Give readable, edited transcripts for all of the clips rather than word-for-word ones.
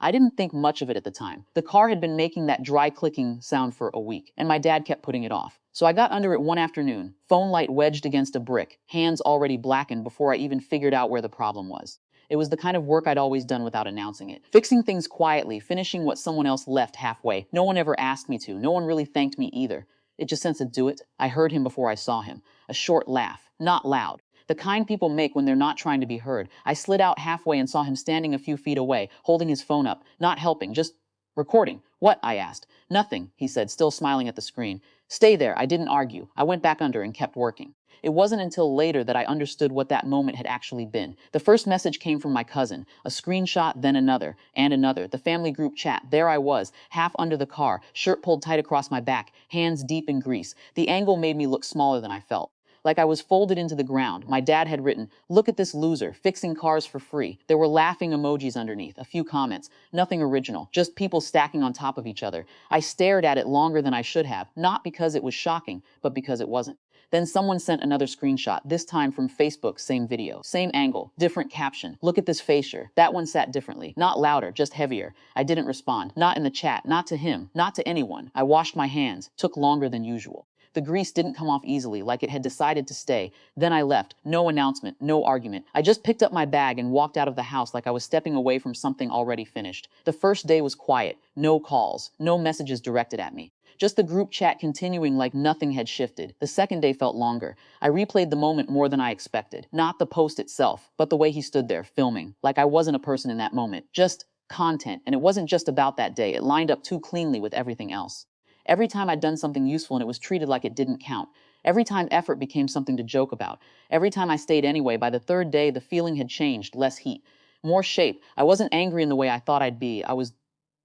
I didn't think much of it at the time. The car had been making that dry clicking sound for a week, and my dad kept putting it off. So I got under it one afternoon, phone light wedged against a brick, hands already blackened before I even figured out where the problem was. It was the kind of work I'd always done without announcing it. Fixing things quietly, finishing what someone else left halfway. No one ever asked me to. No one really thanked me either. It just sensed to do it. I heard him before I saw him. A short laugh, not loud. The kind people make when they're not trying to be heard. I slid out halfway and saw him standing a few feet away, holding his phone up, not helping, just recording. What? I asked. Nothing, he said, still smiling at the screen. Stay there. I didn't argue. I went back under and kept working. It wasn't until later that I understood what that moment had actually been. The first message came from my cousin, a screenshot, then another, and another. The family group chat. There I was, half under the car, shirt pulled tight across my back, hands deep in grease. The angle made me look smaller than I felt. Like I was folded into the ground. My dad had written, "Look at this loser, fixing cars for free." There were laughing emojis underneath, a few comments. Nothing original, just people stacking on top of each other. I stared at it longer than I should have, not because it was shocking, but because it wasn't. Then someone sent another screenshot, this time from Facebook, same video, same angle, different caption. "Look at this facial." That one sat differently, not louder, just heavier. I didn't respond, not in the chat, not to him, not to anyone. I washed my hands, took longer than usual. The grease didn't come off easily, like it had decided to stay. Then I left. No announcement, no argument. I just picked up my bag and walked out of the house like I was stepping away from something already finished. The first day was quiet. No calls, no messages directed at me. Just the group chat continuing like nothing had shifted. The second day felt longer. I replayed the moment more than I expected. Not the post itself, but the way he stood there, filming. Like I wasn't a person in that moment. Just content. And it wasn't just about that day. It lined up too cleanly with everything else. Every time I'd done something useful and it was treated like it didn't count. Every time effort became something to joke about. Every time I stayed anyway, by the third day, the feeling had changed, less heat, more shape. I wasn't angry in the way I thought I'd be. I was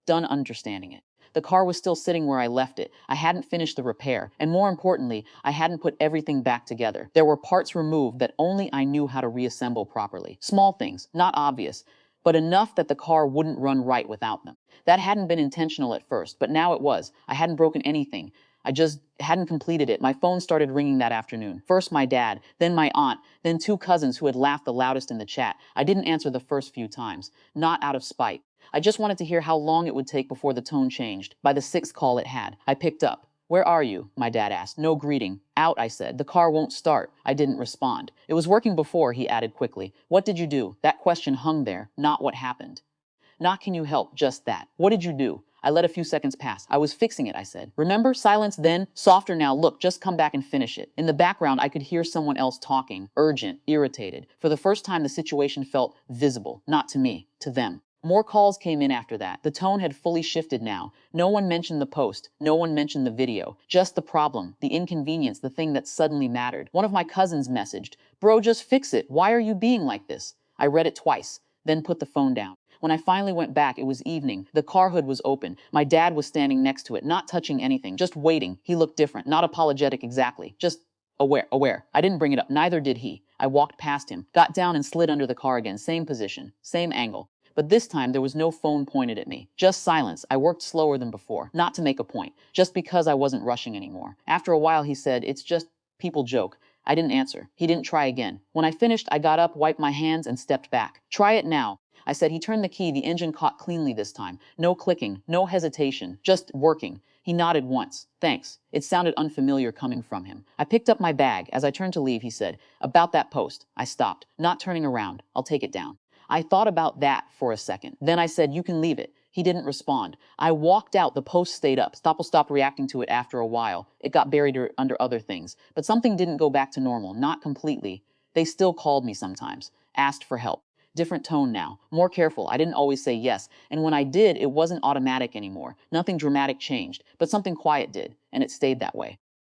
done understanding it. The car was still sitting where I left it. I hadn't finished the repair. And more importantly, I hadn't put everything back together. There were parts removed that only I knew how to reassemble properly. Small things, not obvious, but enough that the car wouldn't run right without them. That hadn't been intentional at first, but now it was. I hadn't broken anything. I just hadn't completed it. My phone started ringing that afternoon. First my dad, then my aunt, then two cousins who had laughed the loudest in the chat. I didn't answer the first few times, not out of spite. I just wanted to hear how long it would take before the tone changed. By the sixth call it had. I picked up. "Where are you?" my dad asked. No greeting. "Out," I said. "The car won't start." I didn't respond. "It was working before," he added quickly. "What did you do?" That question hung there, not what happened. Not "can you help," just that. "What did you do?" I let a few seconds pass. "I was fixing it," I said. "Remember?" Silence then, softer now. "Look, just come back and finish it." In the background, I could hear someone else talking, urgent, irritated. For the first time, the situation felt visible, not to me, to them. More calls came in after that. The tone had fully shifted now. No one mentioned the post. No one mentioned the video. Just the problem, the inconvenience, the thing that suddenly mattered. One of my cousins messaged, "Bro, just fix it. Why are you being like this?" I read it twice, then put the phone down. When I finally went back, it was evening. The car hood was open. My dad was standing next to it, not touching anything, just waiting. He looked different, not apologetic exactly, just aware. I didn't bring it up, neither did he. I walked past him, got down and slid under the car again, same position, same angle. But this time there was no phone pointed at me. Just silence. I worked slower than before, not to make a point, just because I wasn't rushing anymore. After a while he said, "It's just people joke." I didn't answer. He didn't try again. When I finished, I got up, wiped my hands, and stepped back. "Try it now," I said. He turned the key. The engine caught cleanly this time. No clicking, no hesitation, just working. He nodded once. "Thanks." It sounded unfamiliar coming from him. I picked up my bag. As I turned to leave, he said, "About that post." I stopped, not turning around. "I'll take it down." I thought about that for a second. Then I said, "You can leave it." He didn't respond. I walked out. The post stayed up. Stoppel stopped reacting to it after a while. It got buried under other things. But something didn't go back to normal, not completely. They still called me sometimes, asked for help. Different tone now, more careful. I didn't always say yes. And when I did, it wasn't automatic anymore. Nothing dramatic changed, but something quiet did, and it stayed that way.